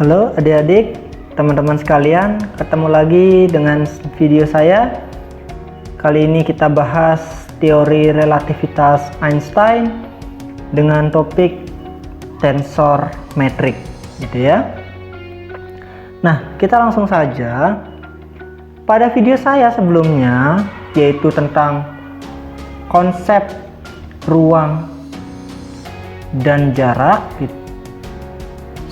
Halo adik-adik, teman-teman sekalian, ketemu lagi dengan video saya. Kali ini kita bahas teori relativitas Einstein dengan topik tensor metrik, gitu ya. Nah, kita langsung saja. Pada video saya sebelumnya, yaitu tentang konsep ruang dan jarak,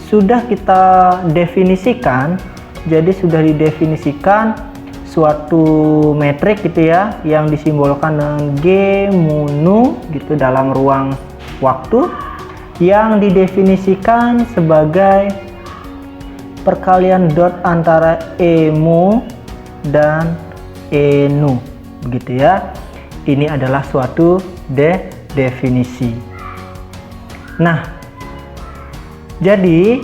sudah kita definisikan. Jadi sudah didefinisikan suatu metrik gitu ya, yang disimbolkan dengan G mu nu gitu dalam ruang waktu, yang didefinisikan sebagai perkalian dot antara E mu dan E nu begitu ya. Ini adalah suatu definisi. Nah, jadi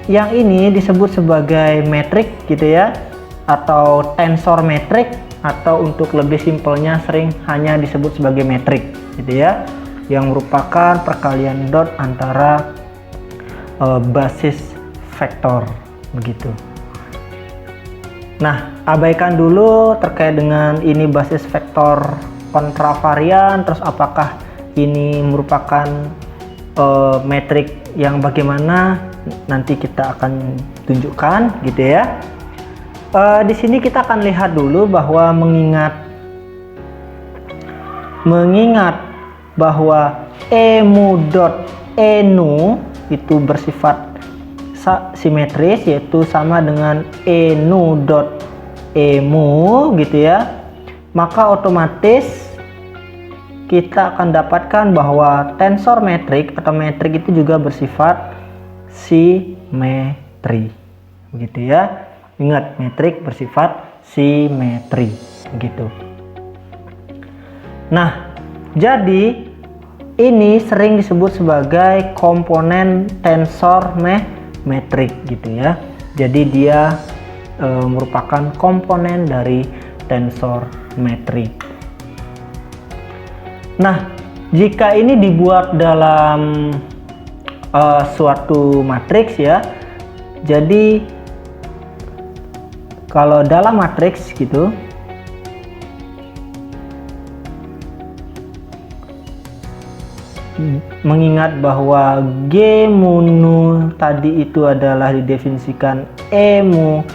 yang ini disebut sebagai metrik gitu ya, atau tensor metrik, atau untuk lebih simpelnya sering hanya disebut sebagai metrik gitu ya, yang merupakan perkalian dot antara basis vektor begitu. Nah, abaikan dulu terkait dengan ini basis vektor kontravarian, terus apakah ini merupakan metrik yang bagaimana, nanti kita akan tunjukkan gitu ya. Di sini kita akan lihat dulu bahwa mengingat bahwa E mu dot E nu itu bersifat simetris, yaitu sama dengan E nu dot E mu gitu ya, maka otomatis kita akan dapatkan bahwa tensor metrik atau metrik itu juga bersifat simetri begitu ya. Ingat, metrik bersifat simetri begitu. Nah, jadi ini sering disebut sebagai komponen tensor metrik gitu ya. Jadi dia merupakan komponen dari tensor metrik. Nah, jika ini dibuat dalam suatu matriks ya, jadi kalau dalam matriks gitu, mengingat bahwa G mu nu tadi itu adalah didefinisikan E mu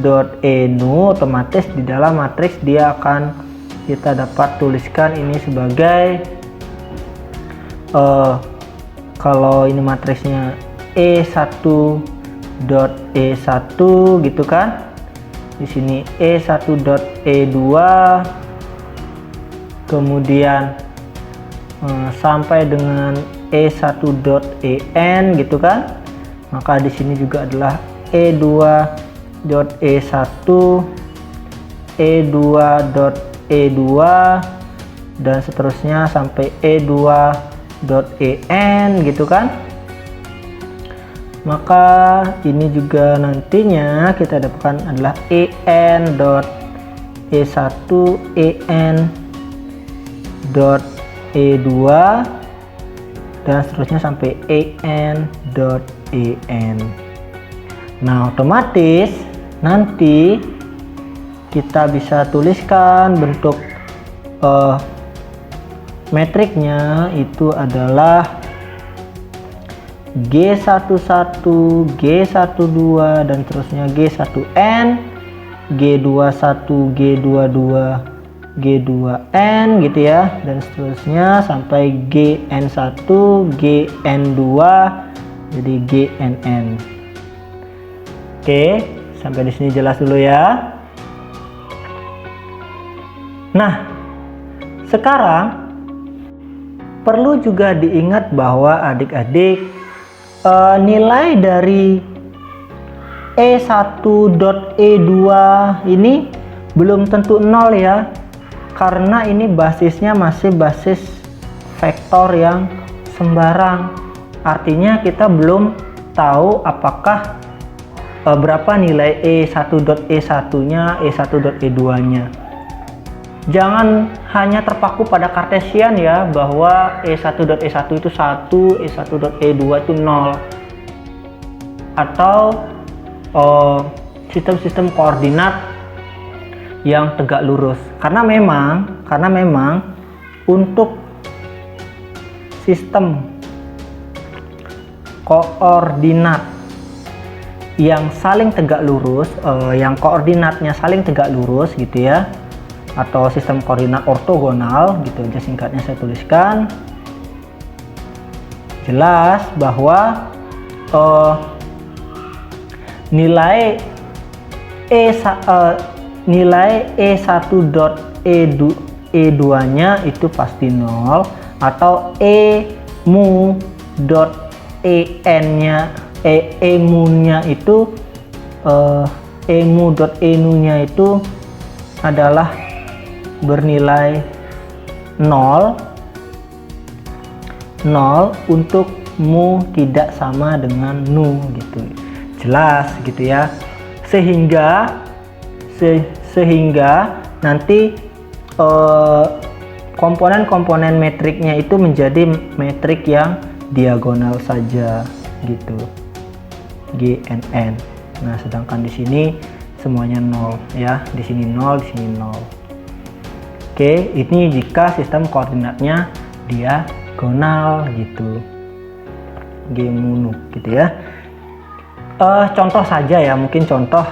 dot E nu, otomatis di dalam matriks dia akan kita dapat tuliskan ini sebagai kalau ini matriksnya E1 dot E1 gitu kan. Di sini E1 dot E2, kemudian sampai dengan E1 dot En gitu kan. Maka di sini juga adalah E2 dot E1, E2 dot E2, dan seterusnya sampai E2 dot En gitu kan. Maka ini juga nantinya kita dapatkan adalah En dot E1, En dot E2, dan seterusnya sampai En dot En. Nah, otomatis nanti kita bisa tuliskan bentuk metriknya itu adalah G11, G12, dan terusnya G1n, G21, G22, G2n gitu ya, dan seterusnya sampai Gn1, Gn2, jadi Gnn. Oke, sampai di sini jelas dulu ya. Nah, sekarang perlu juga diingat bahwa adik-adik nilai dari E1 dot E2 ini belum tentu 0 ya, karena ini basisnya masih basis vektor yang sembarang. Artinya kita belum tahu apakah berapa nilai E1 dot E1 nya, E1 dot E2 nya. Jangan hanya terpaku pada Cartesian ya, bahwa E1.E1 itu 1, E1.E2 itu 0. atau sistem-sistem koordinat yang tegak lurus. Karena memang untuk sistem koordinat yang saling tegak lurus, yang koordinatnya saling tegak lurus gitu ya, atau sistem koordinat ortogonal gitu aja singkatnya saya tuliskan, jelas bahwa nilai E1 dot E2 nya itu pasti 0, atau EMU dot EN nya EMU nya itu EMU dot ENU nya itu adalah bernilai 0 untuk mu tidak sama dengan nu gitu, jelas gitu ya, sehingga nanti komponen-komponen metriknya itu menjadi metrik yang diagonal saja gitu, GNN. Nah, sedangkan di sini semuanya 0 ya, di sini 0, di sini 0. Oke, ini jika sistem koordinatnya diagonal gitu, G mu nu gitu ya. Contoh saja ya, mungkin contoh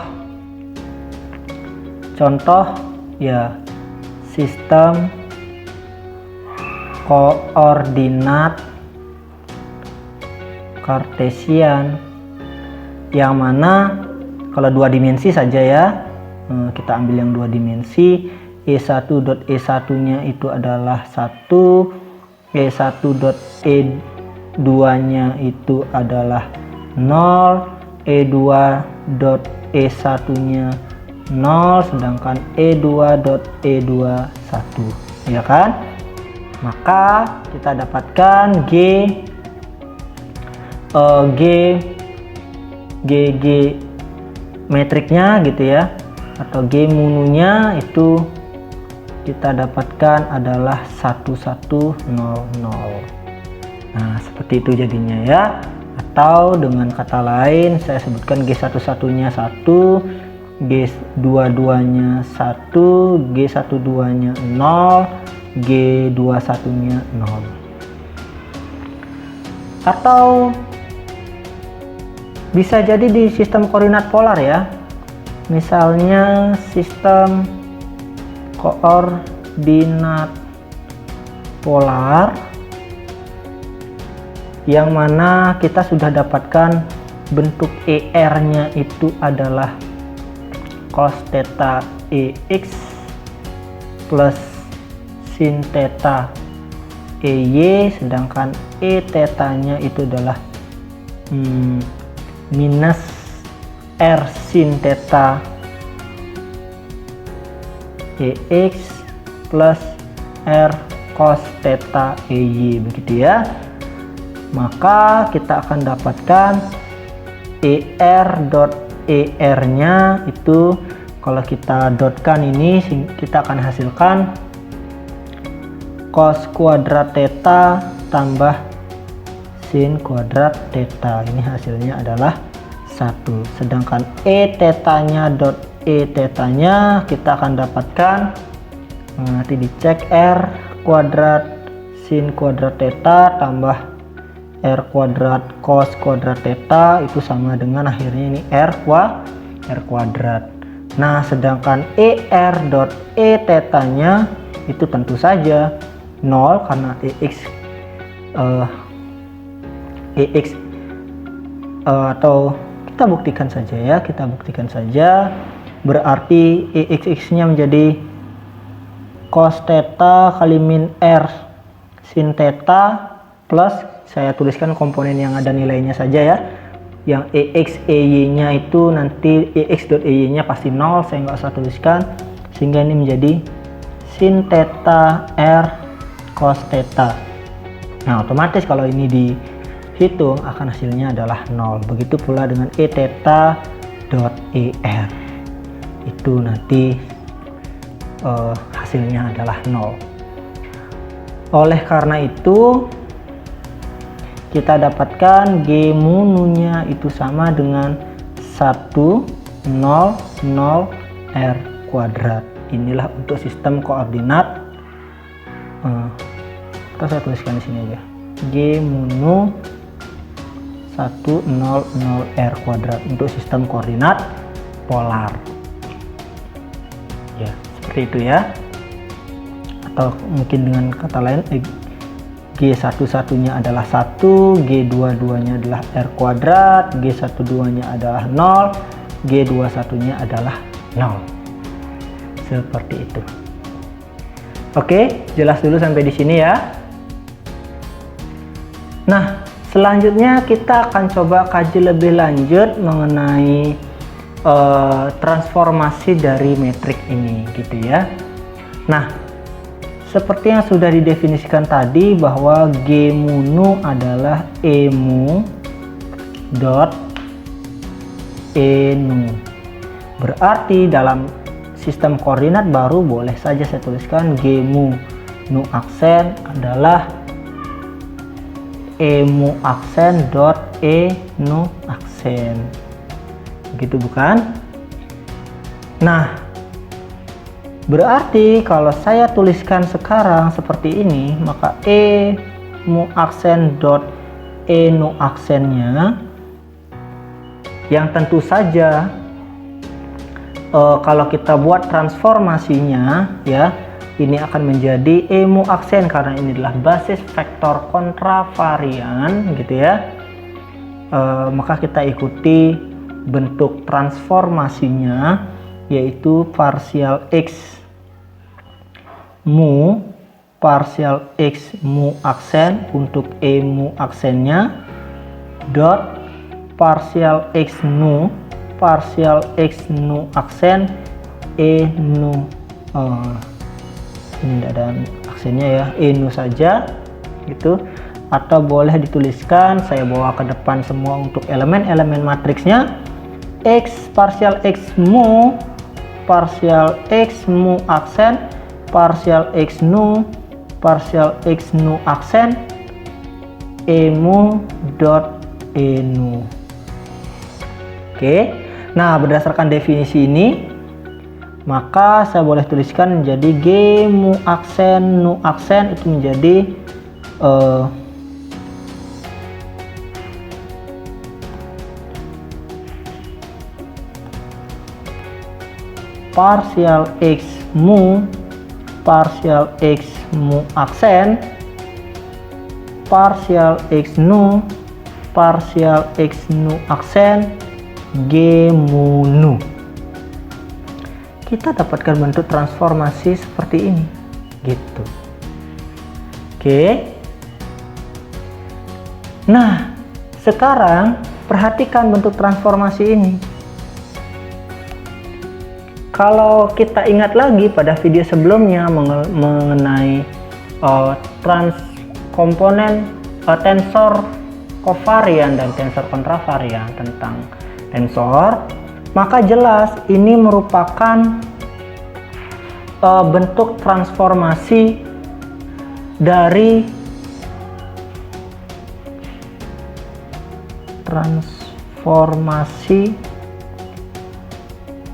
ya, sistem koordinat Kartesian yang mana kalau 2 dimensi saja ya, kita ambil yang 2 dimensi. E1 dot E1 nya itu adalah 1, E1 dot E2 nya itu adalah 0, E2 dot E1 nya 0, sedangkan E2 dot E2 1, ya kan? Maka kita dapatkan G metriknya gitu ya, atau G mununya itu kita dapatkan adalah 1100. Nah, seperti itu jadinya ya. Atau dengan kata lain saya sebutkan G11 nya 1, G22 nya 1, G12 nya 0, G21 nya 0. Atau bisa jadi di sistem koordinat polar ya, misalnya sistem koordinat polar yang mana kita sudah dapatkan bentuk ER nya itu adalah cos theta EX plus sin theta EY, sedangkan E theta nya itu adalah minus R sin theta EX plus R cos theta EY, begitu ya. Maka kita akan dapatkan ER dot ER nya itu, kalau kita dotkan ini kita akan hasilkan cos kuadrat theta tambah sin kuadrat theta. Ini hasilnya adalah 1. Sedangkan E theta nya dot E theta nya kita akan dapatkan, nanti dicek, R kuadrat sin kuadrat theta tambah R kuadrat cos kuadrat theta itu sama dengan akhirnya ini R kuadrat. Nah, sedangkan ER dot E theta nya itu tentu saja 0 karena EX atau kita buktikan saja, berarti EX nya menjadi cos theta kali min R sin theta plus, saya tuliskan komponen yang ada nilainya saja ya, yang EX EY nya itu nanti EX dot EY nya pasti 0, saya nggak usah tuliskan, sehingga ini menjadi sin theta R cos theta. Nah, otomatis kalau ini dihitung akan hasilnya adalah 0. Begitu pula dengan E theta dot ER, itu nanti hasilnya adalah 0. Oleh karena itu kita dapatkan G mu-nya itu sama dengan 100 R kuadrat. Inilah untuk sistem koordinat. Atau saya tuliskan di sini aja. G mu 100 R kuadrat untuk sistem koordinat polar. Ya, seperti itu ya. Atau mungkin dengan kata lain, G11-nya adalah 1, G22-nya adalah R kuadrat, G12-nya adalah 0, G21-nya adalah 0. Seperti itu. Oke, jelas dulu sampai di sini ya. Nah, selanjutnya kita akan coba kaji lebih lanjut mengenai transformasi dari metrik ini gitu ya. Nah, seperti yang sudah didefinisikan tadi bahwa G mu nu adalah E mu dot E nu. Berarti dalam sistem koordinat baru boleh saja saya tuliskan G mu nu aksen adalah E mu aksen dot E nu aksen. Begitu bukan? Nah, berarti kalau saya tuliskan sekarang seperti ini, maka E mu aksen dot E nu aksennya yang tentu saja kalau kita buat transformasinya ya, ini akan menjadi E mu aksen karena ini adalah basis vektor kontravarian gitu ya. Maka kita ikuti bentuk transformasinya, yaitu partial X mu aksen untuk E mu aksennya dot partial X nu aksen E nu. Ini tidak ada aksennya ya, E nu saja gitu. Atau boleh dituliskan, saya bawa ke depan semua untuk elemen-elemen matriksnya, X partial X mu aksen partial X nu aksen E mu dot E nu. Oke, nah berdasarkan definisi ini maka saya boleh tuliskan menjadi G mu aksen nu aksen itu menjadi partial X mu aksen partial X nu aksen G mu nu. Kita dapatkan bentuk transformasi seperti ini gitu. Oke. Nah, sekarang perhatikan bentuk transformasi ini. Kalau kita ingat lagi pada video sebelumnya mengenai komponen tensor kovarian dan tensor kontravarian tentang tensor, maka jelas ini merupakan bentuk transformasi dari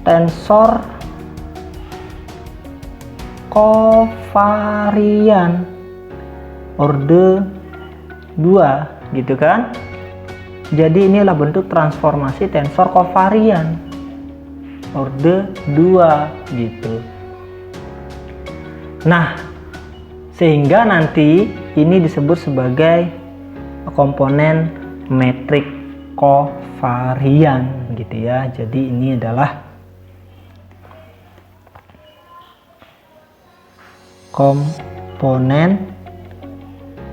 tensor kovarian orde 2 gitu kan. Jadi inilah bentuk transformasi tensor kovarian orde 2 gitu. Nah, sehingga nanti ini disebut sebagai komponen metrik kovarian gitu ya. Jadi ini adalah komponen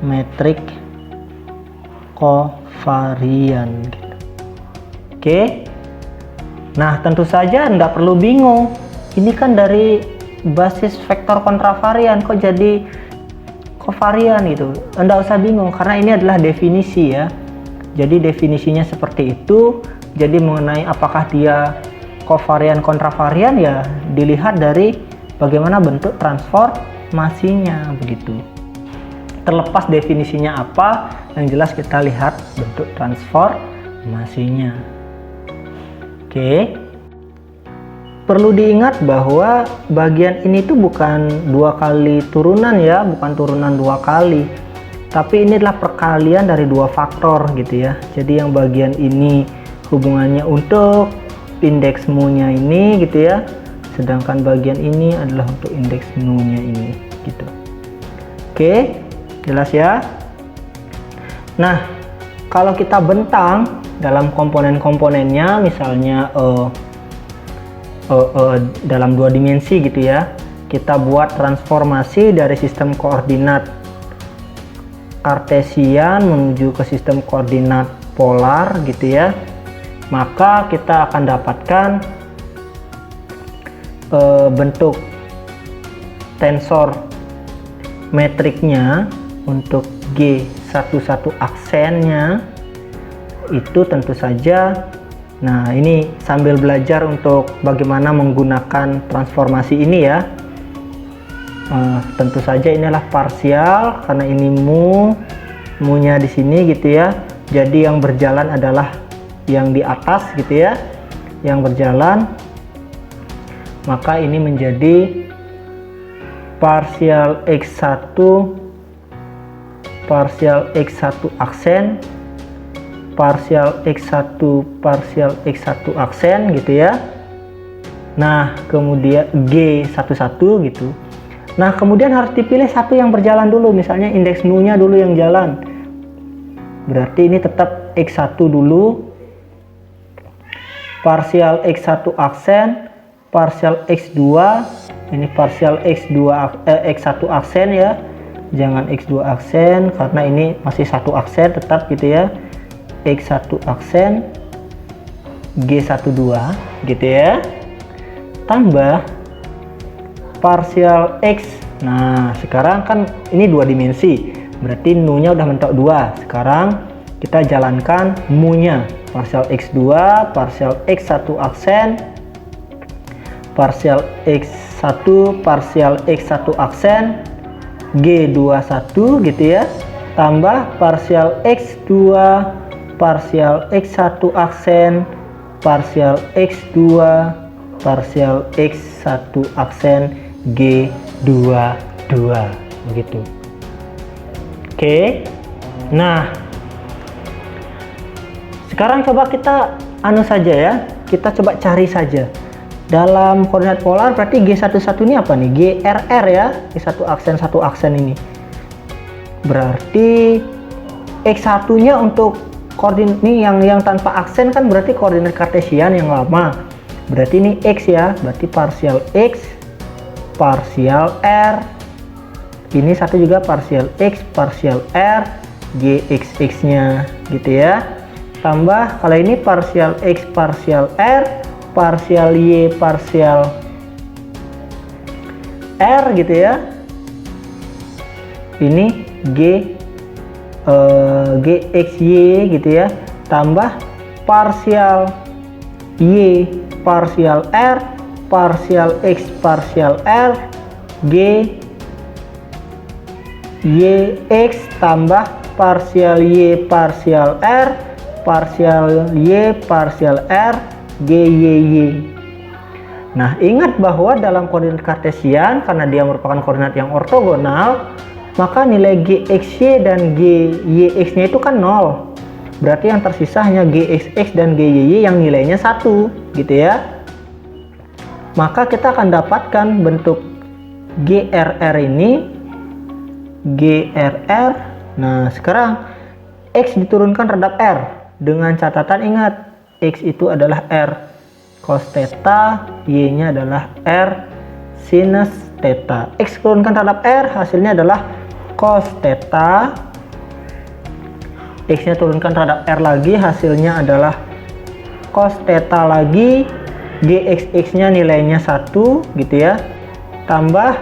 metrik kovarian gitu. Oke. Nah, tentu saja Anda perlu bingung. Ini kan dari basis vektor kontravarian kok jadi kovarian gitu. Anda usah bingung karena ini adalah definisi ya. Jadi definisinya seperti itu. Jadi mengenai apakah dia kovarian kontravarian ya dilihat dari bagaimana bentuk transformasinya begitu. Terlepas definisinya apa, yang jelas kita lihat bentuk transformasinya. Oke. Perlu diingat bahwa bagian ini tuh bukan 2 kali turunan ya, bukan turunan 2 kali. Tapi ini adalah perkalian dari 2 faktor gitu ya. Jadi yang bagian ini hubungannya untuk indeks mu-nya ini gitu ya. Sedangkan bagian ini adalah untuk indeks mu-nya ini gitu. Oke. Jelas ya. Nah, kalau kita bentang dalam komponen-komponennya, misalnya dalam 2 dimensi gitu ya, kita buat transformasi dari sistem koordinat kartesian menuju ke sistem koordinat polar gitu ya, maka kita akan dapatkan bentuk tensor metriknya untuk G11 aksennya itu tentu saja. Nah, ini sambil belajar untuk bagaimana menggunakan transformasi ini ya. Tentu saja ini adalah parsial karena ini mu-nya di sini gitu ya. Jadi yang berjalan adalah yang di atas gitu ya, yang berjalan. Maka ini menjadi parsial X1 aksen, parsial X1 aksen gitu ya. Nah, kemudian G11 gitu. Nah, kemudian harus dipilih satu yang berjalan dulu, misalnya indeks mu-nya dulu yang jalan. Berarti ini tetap X1 dulu. Parsial X1 aksen, parsial X2, ini parsial X1 aksen ya. Jangan X2 aksen karena ini masih satu aksen tetap gitu ya. X1 aksen G12 gitu ya, tambah parsial X. Nah, sekarang kan ini 2 dimensi, berarti nu-nya udah mentok 2. Sekarang kita jalankan mu-nya, parsial X2, parsial X1 aksen, parsial X1, parsial X1 aksen G21 gitu ya, tambah parsial X2, parsial X1 aksen, parsial X2, parsial X1 aksen G22 begitu. Oke. Nah, sekarang coba kita saja ya, kita coba cari saja. Dalam koordinat polar berarti G11 ini apa nih? GRR ya, G1 aksen ini. Berarti X1-nya untuk koordinat ini yang tanpa aksen kan berarti koordinat kartesian yang lama. Berarti ini X ya, berarti parsial X, parsial R. Ini satu juga parsial X, parsial R, GXX-nya gitu ya. Tambah kalau ini parsial X, parsial R, parsial Y, parsial R gitu ya. Ini GXY gitu ya. Tambah parsial Y, parsial R, parsial X, parsial R, YX, tambah parsial Y, parsial R, parsial Y, parsial R, GYY. Nah, ingat bahwa dalam koordinat kartesian karena dia merupakan koordinat yang ortogonal, maka nilai GXY dan GYX-nya itu kan 0. Berarti yang tersisa hanya GXX dan GYY yang nilainya 1 gitu ya. Maka kita akan dapatkan bentuk GRR ini, GRR. Nah, sekarang X diturunkan terhadap R dengan catatan ingat X itu adalah R cos theta, Y-nya adalah R sinus theta. X turunkan terhadap R, hasilnya adalah cos theta. X-nya turunkan terhadap R lagi, hasilnya adalah cos theta lagi. GXX-nya nilainya 1 gitu ya. Tambah,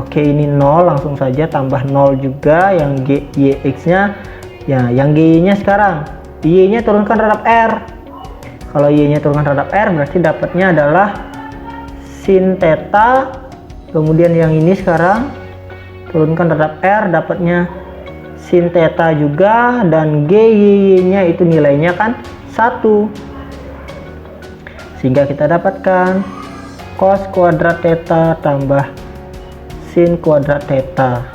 oke ini 0, langsung saja tambah 0 juga yang YX-nya. Ya, yang GY-nya sekarang. Y-nya turunkan terhadap R. Kalau Y-nya turunkan terhadap R berarti dapatnya adalah sin theta. Kemudian yang ini sekarang turunkan terhadap R, dapatnya sin theta juga, dan GYY nya itu nilainya kan 1, sehingga kita dapatkan cos kuadrat theta tambah sin kuadrat theta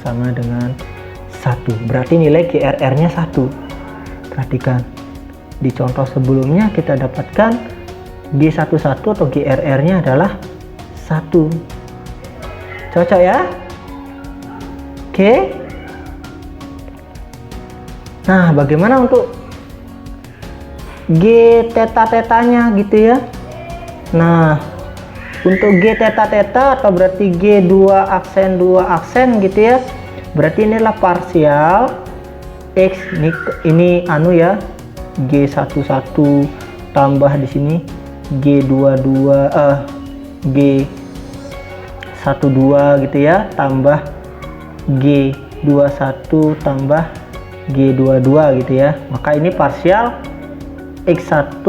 sama dengan 1. Berarti nilai GRR nya 1. Perhatikan di contoh sebelumnya kita dapatkan G11 atau GRR nya adalah 1. Cocok ya? Oke. Nah, bagaimana untuk G theta-tetanya gitu ya? Nah, untuk G theta-theta atau berarti G 2 aksen gitu ya. Berarti inilah parsial X, ini anu ya, G11 tambah di sini G12 G12 gitu ya, tambah G21 tambah G22 gitu ya. Maka ini parsial X1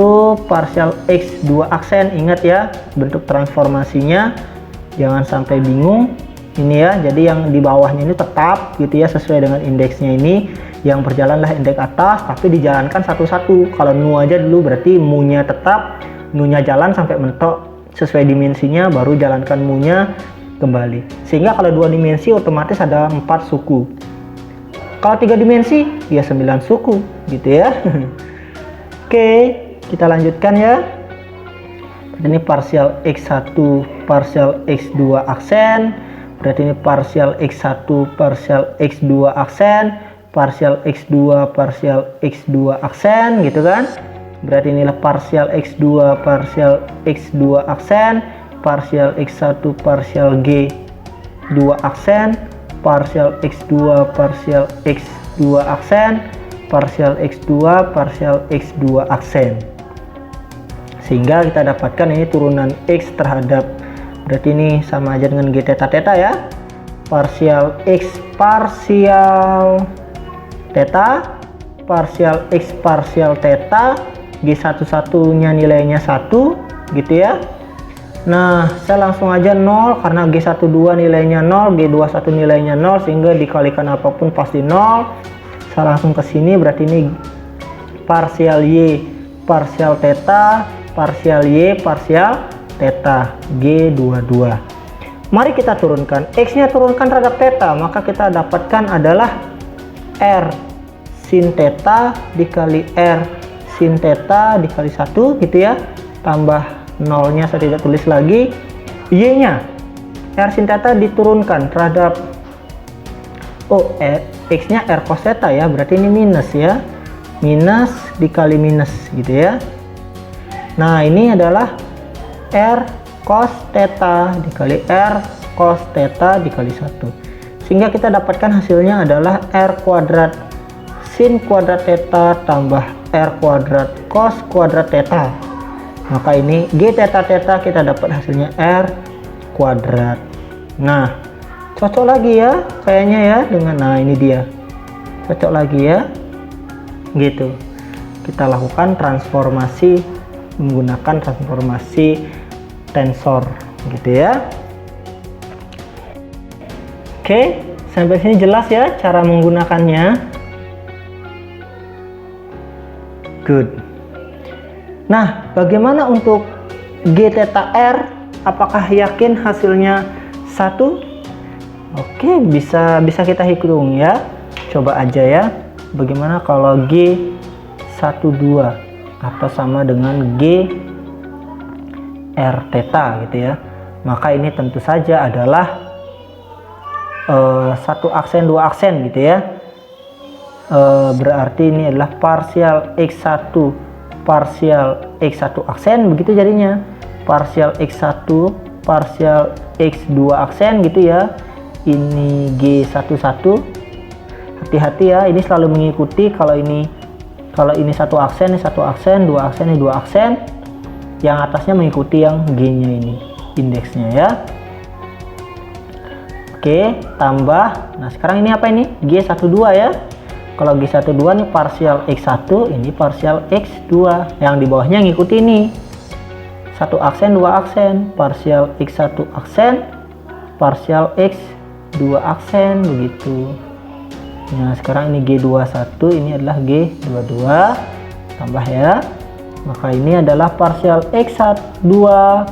parsial X2 aksen. Ingat ya, bentuk transformasinya jangan sampai bingung ini ya. Jadi yang di bawahnya ini tetap gitu ya, sesuai dengan indeksnya ini. Yang berjalanlah indeks atas, tapi dijalankan satu-satu. Kalau nu aja dulu berarti mu-nya tetap, nu-nya jalan sampai mentok sesuai dimensinya, baru jalankan mu-nya kembali. Sehingga kalau 2 dimensi otomatis ada 4 suku. Kalau 3 dimensi ya 9 suku gitu ya. Oke, kita lanjutkan ya. Ini parsial X1 parsial X2 aksen. Berarti ini parsial X1 parsial X2 aksen, parsial X2 parsial X2 aksen gitu kan. Berarti inilah parsial X2 parsial X2 aksen, parsial X1 parsial G2 aksen, parsial X2 parsial X2 aksen, parsial X2 parsial X2 aksen. Sehingga kita dapatkan ini turunan X terhadap, berarti ini sama aja dengan G theta-theta ya. Parsial X parsial theta, parsial X parsial theta, G11 nya nilainya 1 gitu ya. Nah, saya langsung aja 0 karena G12 nilainya 0, G21 nilainya 0, sehingga dikalikan apapun pasti 0. Saya langsung ke sini, berarti ini parsial Y parsial theta, parsial Y parsial theta, G22. Mari kita turunkan X nya, turunkan terhadap theta, maka kita dapatkan adalah R sin theta dikali R sin theta dikali 1 gitu ya, tambah 0 nya saya tidak tulis lagi. Y nya R sin theta diturunkan terhadap X nya R cos theta ya, berarti ini minus ya, minus dikali minus gitu ya. Nah, ini adalah R cos theta dikali R cos theta dikali 1, sehingga kita dapatkan hasilnya adalah R kuadrat sin kuadrat theta tambah R kuadrat cos kuadrat theta. Maka ini G theta-theta kita dapat hasilnya R kuadrat. Nah, cocok lagi ya kayaknya ya dengan, nah ini dia, cocok lagi ya gitu. Kita lakukan transformasi menggunakan transformasi tensor gitu ya. Oke, sampai sini jelas ya cara menggunakannya. Good. Nah, bagaimana untuk G theta R? Apakah yakin hasilnya 1? Oke, bisa kita hitung ya. Coba aja ya. Bagaimana kalau G12 atau sama dengan G R theta gitu ya. Maka ini tentu saja adalah 1 aksen 2 aksen gitu ya. Berarti ini adalah parsial X1 parsial X1 aksen, begitu jadinya. Parsial X1 parsial X2 aksen gitu ya. Ini G11. Hati-hati ya, ini selalu mengikuti. Kalau ini 1 aksen, ini 1 aksen, 2 aksen, ini 2 aksen. Yang atasnya mengikuti yang G-nya ini, indeksnya ya. Oke, tambah. Nah, sekarang ini apa ini? G12 ya. Kalau G12 ini parsial X1, ini parsial X2. Yang di bawahnya ngikuti ini. 1 aksen, 2 aksen, parsial X1 aksen, parsial X2 2 aksen begitu. Nah, sekarang ini G21, ini adalah G22 tambah ya. Maka ini adalah partial X2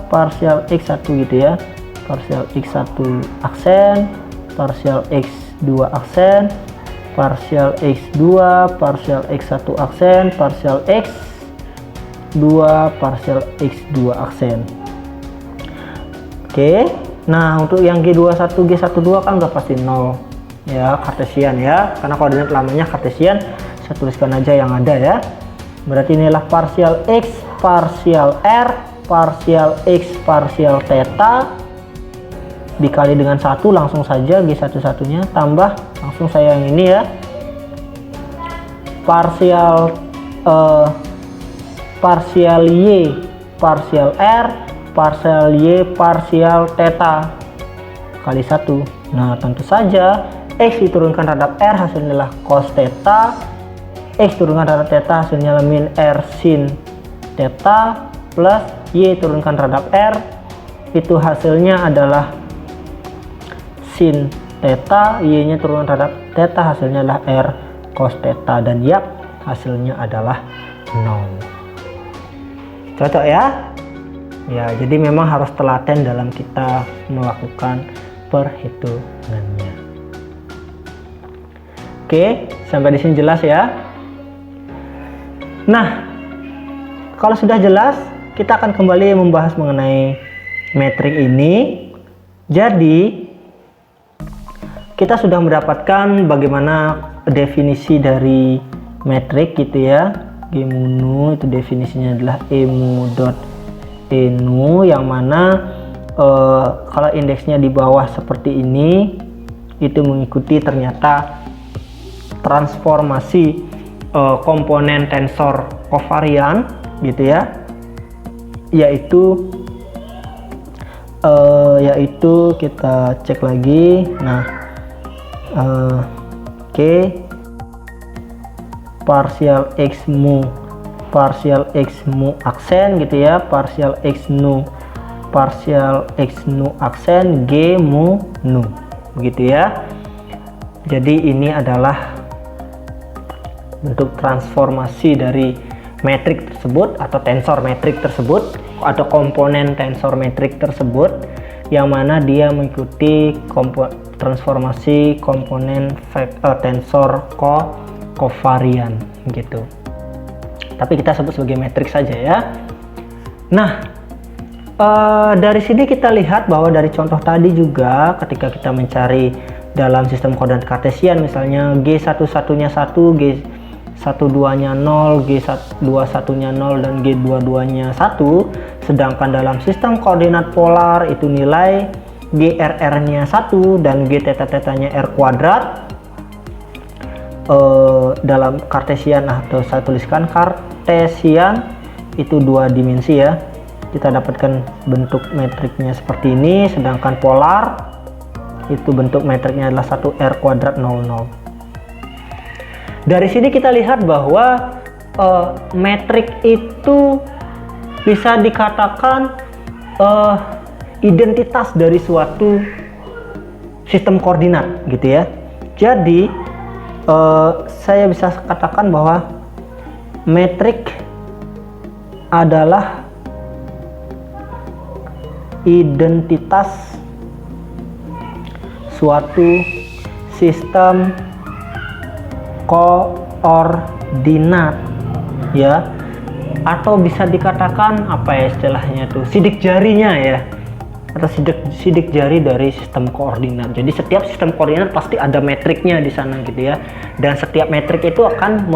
partial X1 gitu ya. Partial X1 aksen, partial X2 aksen, partial X2, partial X1 aksen, partial X2, partial X2 aksen. Oke. Nah, untuk yang G21, G12 kan udah pasti 0 ya, kartesian ya, karena koordinat lamanya kartesian. Saya tuliskan aja yang ada ya. Berarti inilah partial X, partial R, partial X, partial theta dikali dengan 1, langsung saja G11 nya, tambah langsung saya yang ini ya, partial partial Y, partial R, partial Y, partial theta kali 1. Nah, tentu saja X diturunkan terhadap R hasilnya adalah cos theta, X turunkan terhadap theta hasilnya adalah min R sin theta, plus Y turunkan terhadap R itu hasilnya adalah sin theta, Y nya turunkan terhadap theta hasilnya adalah R cos theta, dan yap, hasilnya adalah 0. Cocok ya? Ya, jadi memang harus telaten dalam kita melakukan perhitungannya. Oke, sampai di sini jelas ya. Nah, kalau sudah jelas, kita akan kembali membahas mengenai metrik ini. Jadi, kita sudah mendapatkan bagaimana definisi dari metrik gitu ya. G-mu itu definisinya adalah emu dot enu, yang mana kalau indeksnya di bawah seperti ini itu mengikuti ternyata transformasi komponen tensor kovarian gitu ya, yaitu kita cek lagi. Nah, oke, partial X mu aksen gitu ya, partial X nu aksen G mu nu begitu ya. Jadi ini adalah bentuk transformasi dari metrik tersebut atau tensor metrik tersebut atau komponen tensor metrik tersebut, yang mana dia mengikuti transformasi komponen tensor kovarian gitu. Tapi kita sebut sebagai metrik saja ya. Nah, dari sini kita lihat bahwa dari contoh tadi juga ketika kita mencari dalam sistem koordinat kartesian, misalnya G11-nya 1, G12-nya 0, G21-nya 0, dan G22-nya 1, sedangkan dalam sistem koordinat polar itu nilai GRR-nya 1 dan G theta-theta-nya R kuadrat. Dalam kartesian atau saya tuliskan kartesian itu 2 dimensi ya, kita dapatkan bentuk metriknya seperti ini, sedangkan polar itu bentuk metriknya adalah 1 R kuadrat 00. Dari sini kita lihat bahwa metrik itu bisa dikatakan identitas dari suatu sistem koordinat gitu ya. Jadi saya bisa katakan bahwa metrik adalah identitas suatu sistem koordinat ya, atau bisa dikatakan apa ya istilahnya tuh, sidik jarinya ya, atau sidik jari dari sistem koordinat. Jadi setiap sistem koordinat pasti ada metriknya di sana gitu ya, dan setiap metrik itu akan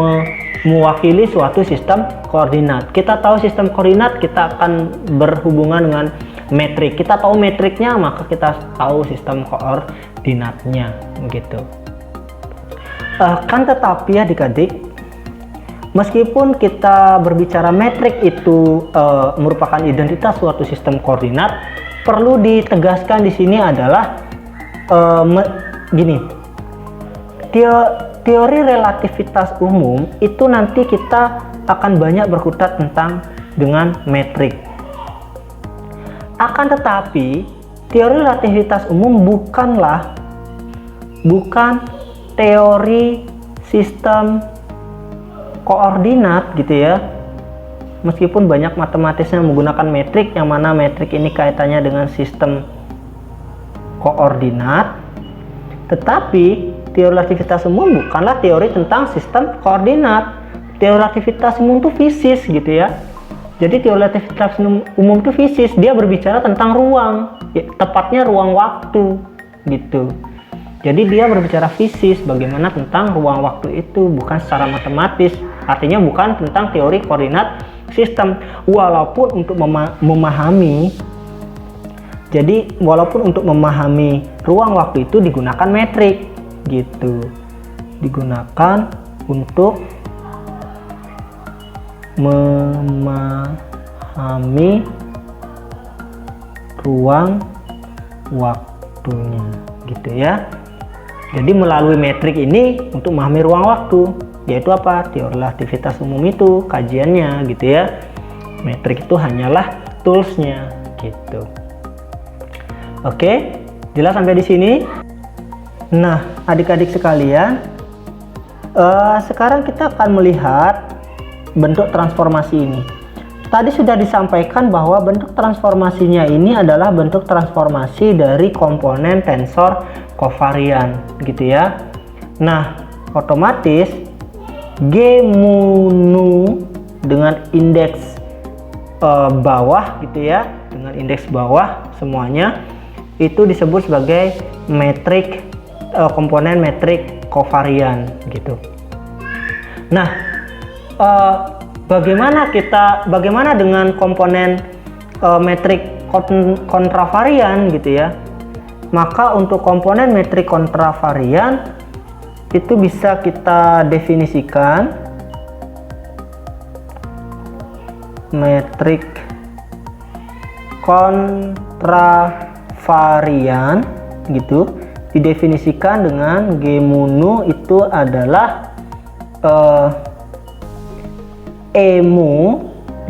mewakili suatu sistem koordinat. Kita tahu sistem koordinat, kita akan berhubungan dengan metrik. Kita tahu metriknya, maka kita tahu sistem koordinatnya gitu. Kan tetapi adik-adik, meskipun kita berbicara metrik itu merupakan identitas suatu sistem koordinat, perlu ditegaskan di sini adalah gini, teori relativitas umum itu nanti kita akan banyak berkutat tentang dengan metrik. Akan tetapi teori relativitas umum bukanlah bukan teori sistem koordinat gitu ya. Meskipun banyak matematisnya menggunakan metrik, yang mana metrik ini kaitannya dengan sistem koordinat, tetapi teori relativitas umum bukanlah teori tentang sistem koordinat. Teori relativitas umum itu fisis gitu ya. Jadi teori relativitas umum itu fisis, dia berbicara tentang ruang, ya, tepatnya ruang waktu gitu. Jadi dia berbicara fisis, bagaimana tentang ruang waktu itu, bukan secara matematis. Artinya bukan tentang teori koordinat sistem. Walaupun untuk memahami ruang waktu itu digunakan metrik gitu. Digunakan untuk memahami ruang waktunya gitu ya. Jadi melalui metrik ini untuk memahami ruang waktu, yaitu apa? Teori relativitas umum itu kajiannya gitu ya. Metrik itu hanyalah toolsnya gitu. Oke, jelas sampai di sini. Nah, adik-adik sekalian, sekarang kita akan melihat bentuk transformasi ini. Tadi sudah disampaikan bahwa bentuk transformasinya ini adalah bentuk transformasi dari komponen tensor kovarian gitu ya. Nah, otomatis G mu nu dengan indeks bawah gitu ya, dengan indeks bawah semuanya itu disebut sebagai metrik komponen metrik kovarian gitu. Nah, bagaimana dengan komponen metrik kontravarian gitu ya? Maka untuk komponen metrik kontravarian itu bisa kita definisikan metrik kontravarian gitu, didefinisikan dengan G mu nu itu adalah E mu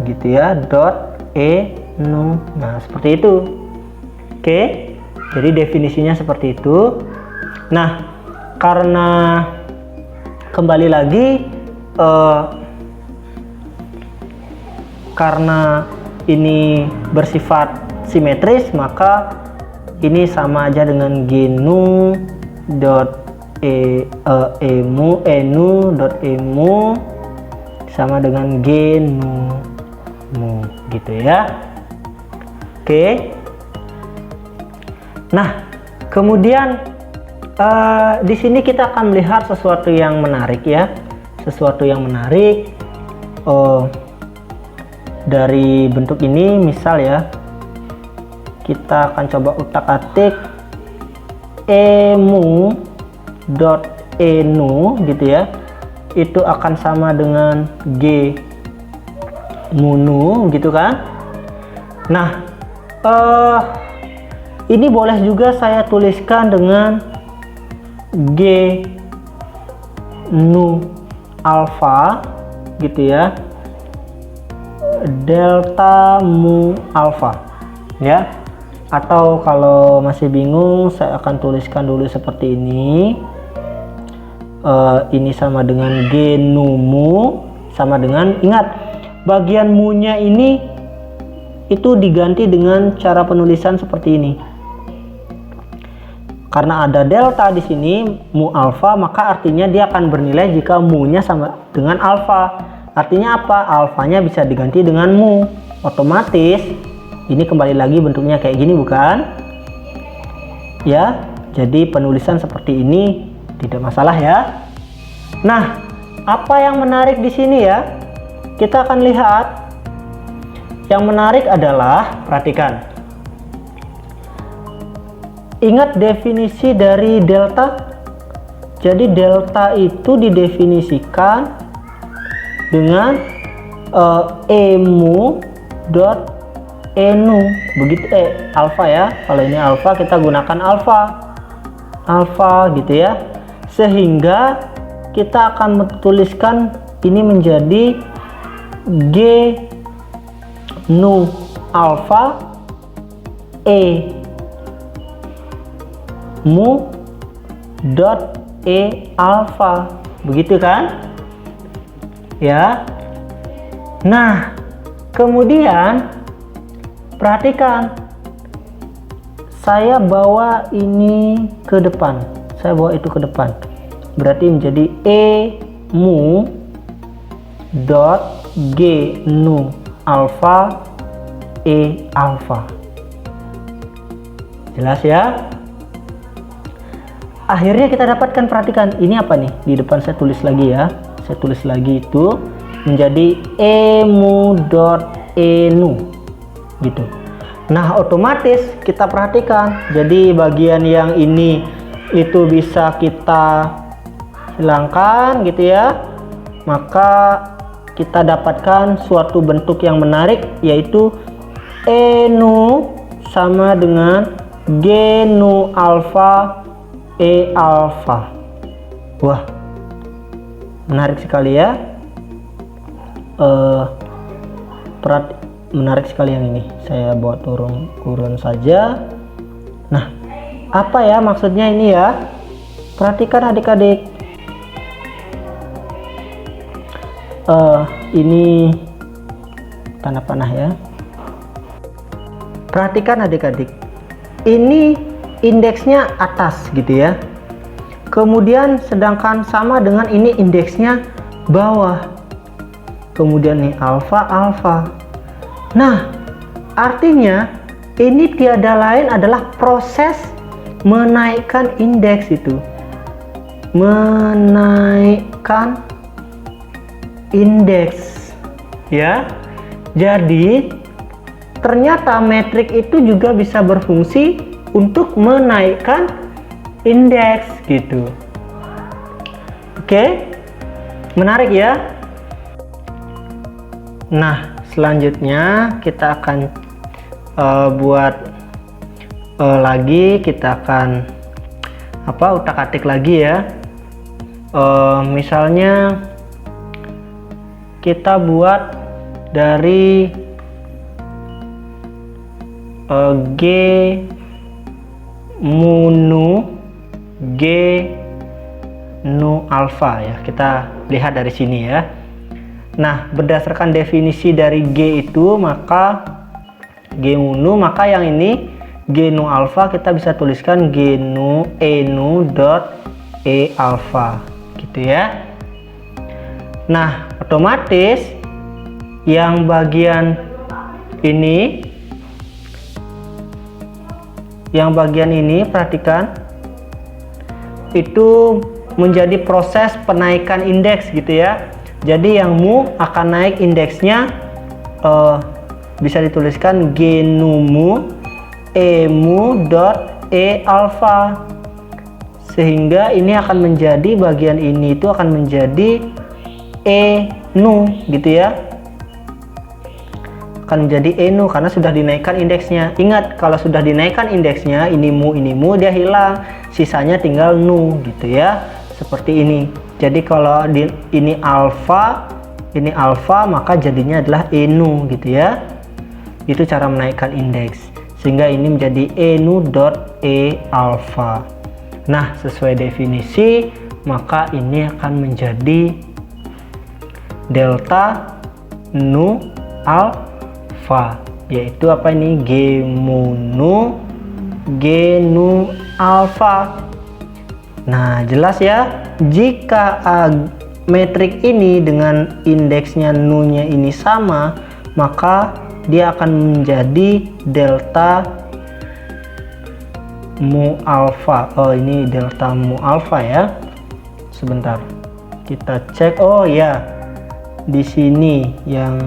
gitu ya, dot E nu. Nah, seperti itu. Oke, jadi definisinya seperti itu. Nah, karena kembali lagi karena ini bersifat simetris, maka ini sama aja dengan G nu dot E nu dot E mu sama dengan G nu mu gitu ya. Oke. Nah, kemudian di sini kita akan melihat sesuatu yang menarik ya, sesuatu yang menarik dari bentuk ini. Misal ya, kita akan coba utak-atik E mu dot E nu gitu ya, itu akan sama dengan G mu nu gitu kan. Nah, ini boleh juga saya tuliskan dengan G nu alfa gitu ya, delta mu alfa ya. Atau kalau masih bingung, saya akan tuliskan dulu seperti ini. Ini sama dengan G nu mu sama dengan, ingat bagian mu nya ini itu diganti dengan cara penulisan seperti ini. Karena ada delta di sini mu alfa, maka artinya dia akan bernilai jika mu nya sama dengan alfa. Artinya apa? Alfanya bisa diganti dengan mu. Otomatis ini kembali lagi bentuknya kayak gini, bukan? Ya, jadi penulisan seperti ini tidak masalah ya. Nah, apa yang menarik di sini ya? Kita akan lihat. Yang menarik adalah, perhatikan. Ingat definisi dari delta? Jadi delta itu didefinisikan dengan E mu dot E nu, begitu alfa ya. Kalau ini alfa, kita gunakan alfa gitu ya, sehingga kita akan menuliskan ini menjadi G nu alfa E mu dot E alpha, begitu kan ya. Nah kemudian perhatikan, saya bawa ini ke depan, saya bawa itu ke depan, berarti menjadi E mu dot G nu alpha E alpha. Jelas ya? Akhirnya kita dapatkan, perhatikan ini apa nih, di depan saya tulis lagi ya, saya tulis lagi itu menjadi E mu dot E nu gitu. Nah otomatis kita perhatikan, jadi bagian yang ini itu bisa kita hilangkan gitu ya, maka kita dapatkan suatu bentuk yang menarik, yaitu E nu sama dengan G nu alpha E alpha. Wah, menarik sekali ya. Menarik sekali yang ini. Saya buat turun saja. Nah, apa ya maksudnya ini ya? Perhatikan adik-adik. Ini tanda panah ya. Perhatikan adik-adik. Ini indeksnya atas gitu ya, kemudian sedangkan sama dengan ini indeksnya bawah, kemudian nih alfa. Nah artinya ini tiada lain adalah proses menaikkan indeks, itu menaikkan indeks ya. Jadi ternyata metrik itu juga bisa berfungsi untuk menaikkan indeks gitu. Oke, menarik ya. Nah selanjutnya kita akan buat lagi, kita akan utak-atik lagi ya. Misalnya kita buat dari G mu nu G nu alpha ya, kita lihat dari sini ya. Nah berdasarkan definisi dari G itu, maka G mu nu, maka yang ini G nu alpha kita bisa tuliskan G nu E nu dot E alpha gitu ya. Nah otomatis yang bagian ini, perhatikan itu menjadi proses penaikan indeks gitu ya. Jadi yang mu akan naik indeksnya, bisa dituliskan G nu mu E mu dot E alpha, sehingga ini akan menjadi bagian ini itu akan menjadi E nu gitu ya, akan menjadi E nu karena sudah dinaikkan indeksnya. Ingat, kalau sudah dinaikkan indeksnya, ini mu dia hilang, sisanya tinggal nu gitu ya, seperti ini. Jadi kalau ini alpha, maka jadinya adalah E nu gitu ya. Itu cara menaikkan indeks, sehingga ini menjadi E nu dot E alpha. Nah sesuai definisi, maka ini akan menjadi delta nu alpha, yaitu apa ini, G mu nu G nu alpha. Nah jelas ya, jika metrik ini dengan indeksnya nu-nya ini sama, maka dia akan menjadi delta mu alpha. Oh ini delta mu alpha ya. Sebentar, kita cek. Oh ya, di sini yang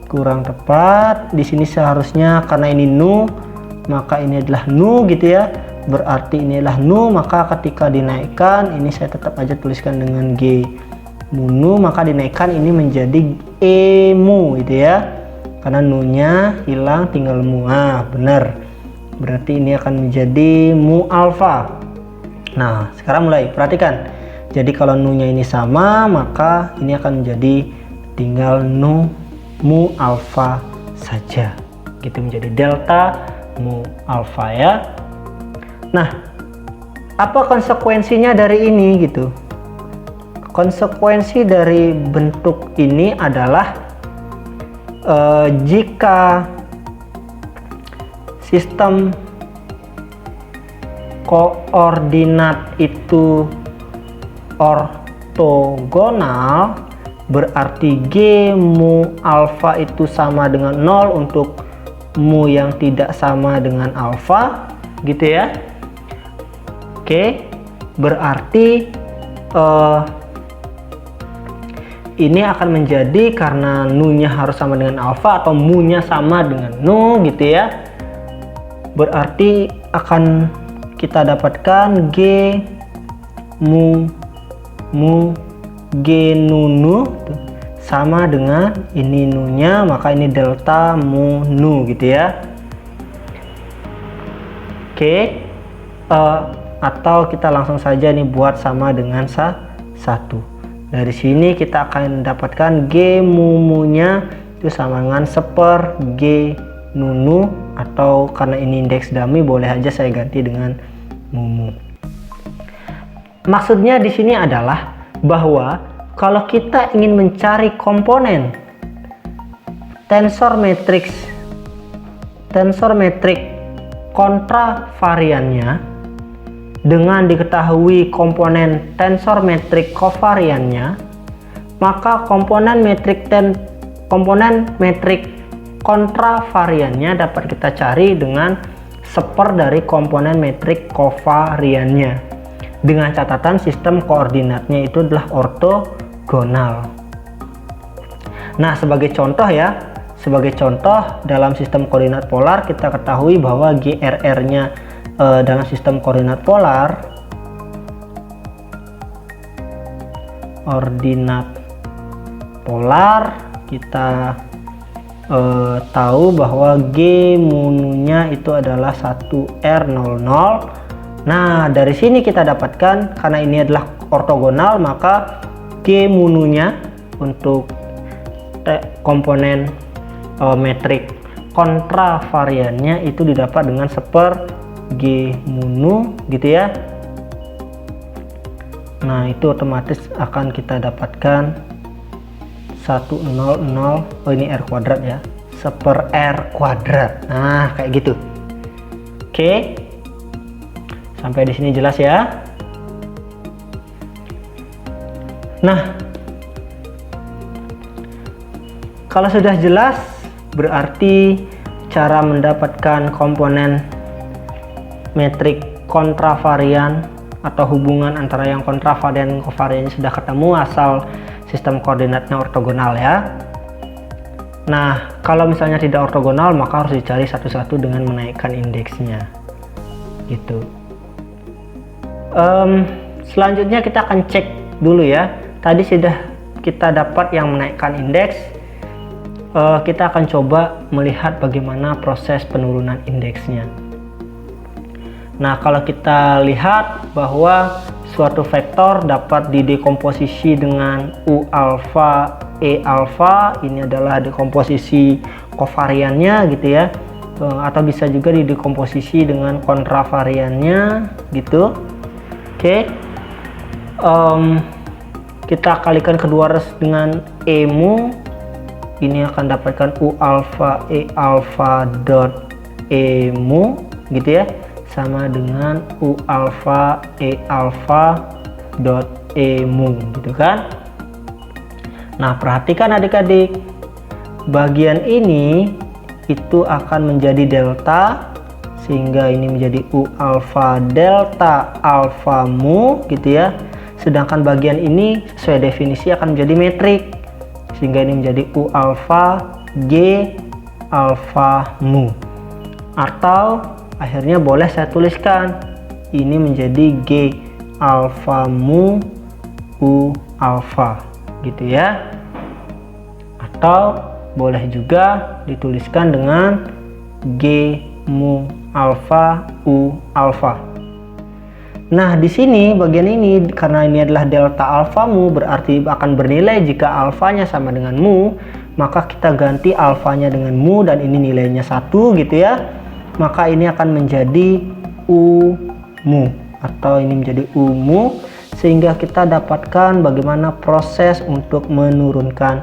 kurang tepat. Di sini seharusnya karena ini nu, maka ini adalah nu gitu ya. Berarti ini adalah nu, maka ketika dinaikkan ini saya tetap aja tuliskan dengan G mu nu, maka dinaikkan ini menjadi E mu gitu ya. Karena nu-nya hilang, tinggal mu. Ah, benar. Berarti ini akan menjadi mu alpha. Nah, sekarang mulai perhatikan. Jadi kalau nu-nya ini sama, maka ini akan menjadi tinggal nu mu alpha saja. Gitu, menjadi delta mu alpha ya. Nah, Apa konsekuensinya dari ini gitu? Konsekuensi dari bentuk ini adalah jika sistem koordinat itu ortogonal, berarti G mu alfa itu sama dengan 0 untuk mu yang tidak sama dengan alfa, gitu ya. Oke, berarti ini akan menjadi, karena nu-nya harus sama dengan alfa atau mu-nya sama dengan nu, gitu ya. Berarti akan kita dapatkan G mu G nu sama dengan ini nu-nya, maka ini delta mu nu, gitu ya. Oke, atau kita langsung saja nih buat sama dengan 1. Dari sini kita akan mendapatkan G mu-nya itu sama dengan 1/G nu, atau karena ini indeks dummy boleh aja saya ganti dengan mu. Maksudnya di sini adalah bahwa kalau kita ingin mencari komponen tensor metrik kontravariannya dengan diketahui komponen tensor metrik kovariannya, maka komponen metrik kontravariannya dapat kita cari dengan 1/, dari komponen metrik kovariannya, dengan catatan sistem koordinatnya itu adalah ortogonal. Nah, sebagai contoh dalam sistem koordinat polar kita ketahui bahwa GRR-nya dalam sistem koordinat polar kita tahu bahwa G mu-nya itu adalah 1R00. Nah, dari sini kita dapatkan, karena ini adalah ortogonal, maka G mu-nya untuk komponen metrik kontravariannya itu didapat dengan 1/G mu, gitu ya. Nah, itu otomatis akan kita dapatkan 100, ini R kuadrat ya, 1/R kuadrat. Nah, kayak gitu. Oke, sampai di sini jelas ya. Nah, kalau sudah jelas, berarti cara mendapatkan komponen metrik kontravarian atau hubungan antara yang kontravarian dan kovarian sudah ketemu asal sistem koordinatnya ortogonal ya. Nah, kalau misalnya tidak ortogonal, maka harus dicari satu-satu dengan menaikkan indeksnya, gitu. Selanjutnya kita akan cek dulu ya. Tadi sudah kita dapat yang menaikkan indeks. Kita akan coba melihat bagaimana proses penurunan indeksnya. Nah, kalau kita lihat bahwa suatu vektor dapat didekomposisi dengan U alfa, E alfa, ini adalah dekomposisi kovariannya, gitu ya. Atau bisa juga didekomposisi dengan kontravariannya, gitu. Oke. Kita kalikan kedua dengan E mu, ini akan dapatkan U alfa E alfa dot E mu, gitu ya, sama dengan U alfa E alfa dot E mu, gitu kan. Nah, perhatikan adik-adik, bagian ini itu akan menjadi delta, sehingga ini menjadi U alfa delta alfa mu, gitu ya. Sedangkan bagian ini sesuai definisi akan menjadi metrik, sehingga ini menjadi U alfa G alfa mu. Atau akhirnya boleh saya tuliskan ini menjadi G alfa mu U alfa, gitu ya. Atau boleh juga dituliskan dengan G mu alfa U alfa. Nah, di sini bagian ini karena ini adalah delta alfa mu, berarti akan bernilai jika alfanya sama dengan mu, maka kita ganti alfanya dengan mu dan ini nilainya 1, gitu ya. Maka ini akan menjadi U mu, atau ini menjadi ungu, sehingga kita dapatkan bagaimana proses untuk menurunkan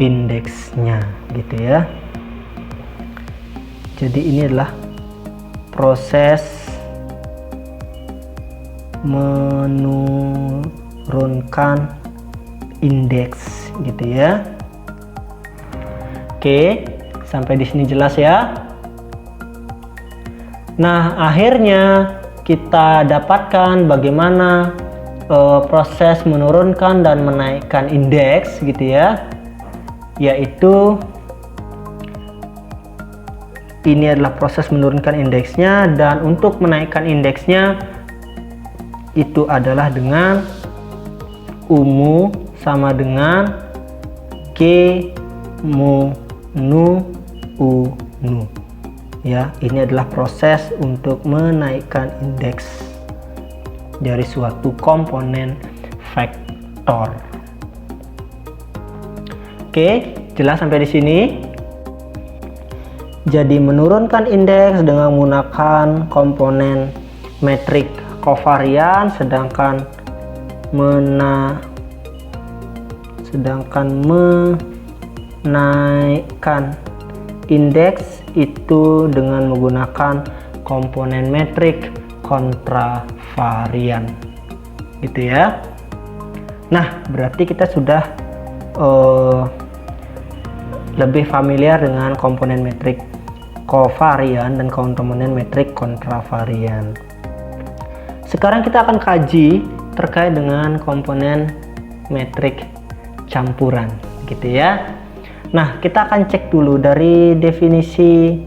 indeksnya gitu ya. Jadi ini adalah proses menurunkan indeks gitu ya. Oke, sampai di sini jelas ya. Nah, akhirnya kita dapatkan bagaimana proses menurunkan dan menaikkan indeks gitu ya. Yaitu ini adalah proses menurunkan indeksnya, dan untuk menaikkan indeksnya itu adalah dengan ungu sama dengan G mu nu u nu ya. Ini adalah proses untuk menaikkan indeks dari suatu komponen vektor. Oke, jelas sampai di sini. Jadi menurunkan indeks dengan menggunakan komponen metrik kovarian, sedangkan menaikkan indeks itu dengan menggunakan komponen metrik kontravarian gitu ya. Nah, berarti kita sudah lebih familiar dengan komponen metrik kovarian dan komponen metrik kontravarian. Sekarang kita akan kaji terkait dengan komponen metrik campuran gitu ya. Nah, kita akan cek dulu dari definisi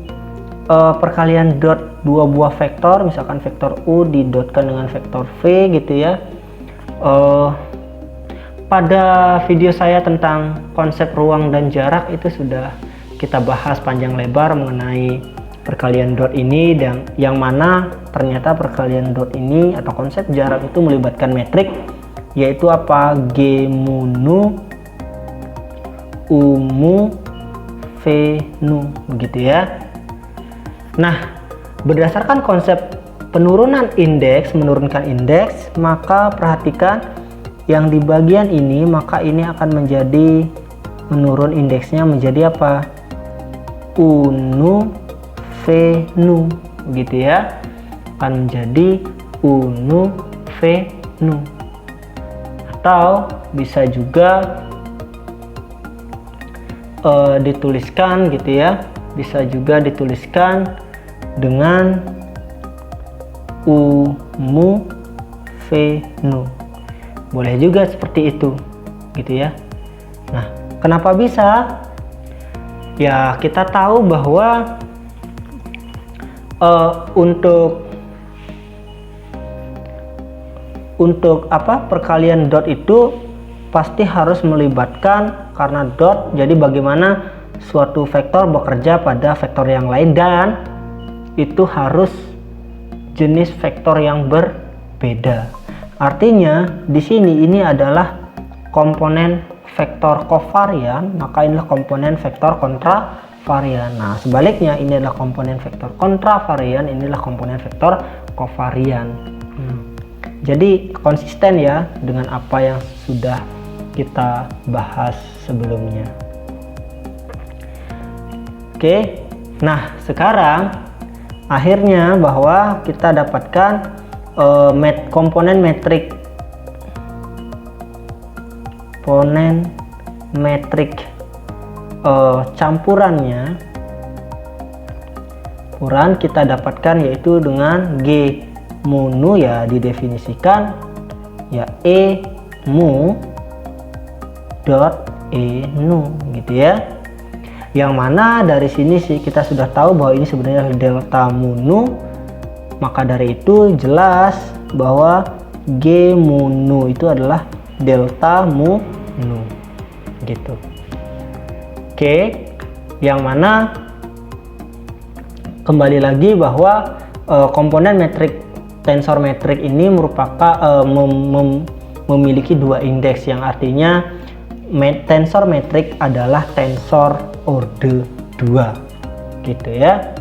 perkalian dot dua buah vektor, misalkan vektor U didotkan dengan vektor V gitu ya. Pada video saya tentang konsep ruang dan jarak itu sudah kita bahas panjang lebar mengenai perkalian dot ini, dan yang mana ternyata perkalian dot ini atau konsep jarak itu melibatkan metrik, yaitu apa? G mu nu U mu V nu begitu ya. Nah, berdasarkan konsep penurunan indeks, menurunkan indeks, maka perhatikan yang di bagian ini, maka ini akan menjadi menurun indeksnya menjadi apa? U nu V nu begitu ya. Akan menjadi U nu V nu. Atau bisa juga dituliskan gitu ya, bisa juga dituliskan dengan U mu V nu, boleh juga seperti itu gitu ya. Nah, kenapa bisa? Ya, kita tahu bahwa untuk apa, perkalian dot itu pasti harus melibatkan, karena dot, jadi bagaimana suatu vektor bekerja pada vektor yang lain, dan itu harus jenis vektor yang berbeda. Artinya di sini ini adalah komponen vektor kovarian, maka inilah komponen vektor kontravarian. Nah, sebaliknya ini adalah komponen vektor kontravarian, inilah komponen vektor kovarian. Jadi konsisten ya dengan apa yang sudah kita bahas sebelumnya. Oke, nah sekarang akhirnya bahwa kita dapatkan komponen metrik campurannya. Kita dapatkan yaitu dengan G mu nu ya, didefinisikan ya E mu dot E nu gitu ya. Yang mana dari sini sih kita sudah tahu bahwa ini sebenarnya delta mu nu, maka dari itu jelas bahwa G mu nu itu adalah delta mu nu gitu. Oke, yang mana kembali lagi bahwa komponen metrik tensor metrik ini merupakan memiliki dua indeks, yang artinya tensor metrik adalah tensor orde 2 gitu ya.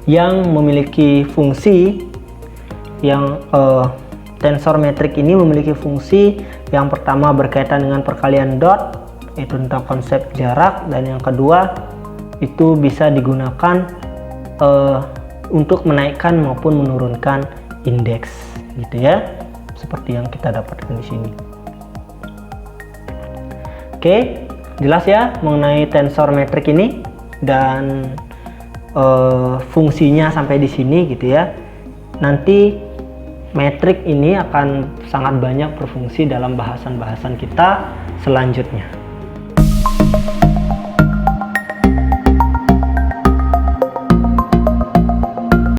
yang memiliki fungsi yang tensor metrik ini memiliki fungsi yang pertama berkaitan dengan perkalian dot, itu tentang konsep jarak, dan yang kedua itu bisa digunakan untuk menaikkan maupun menurunkan indeks, gitu ya, seperti yang kita dapatkan di sini. Oke, jelas ya mengenai tensor metrik ini dan fungsinya sampai di sini, gitu ya. Nanti metrik ini akan sangat banyak berfungsi dalam bahasan-bahasan kita selanjutnya.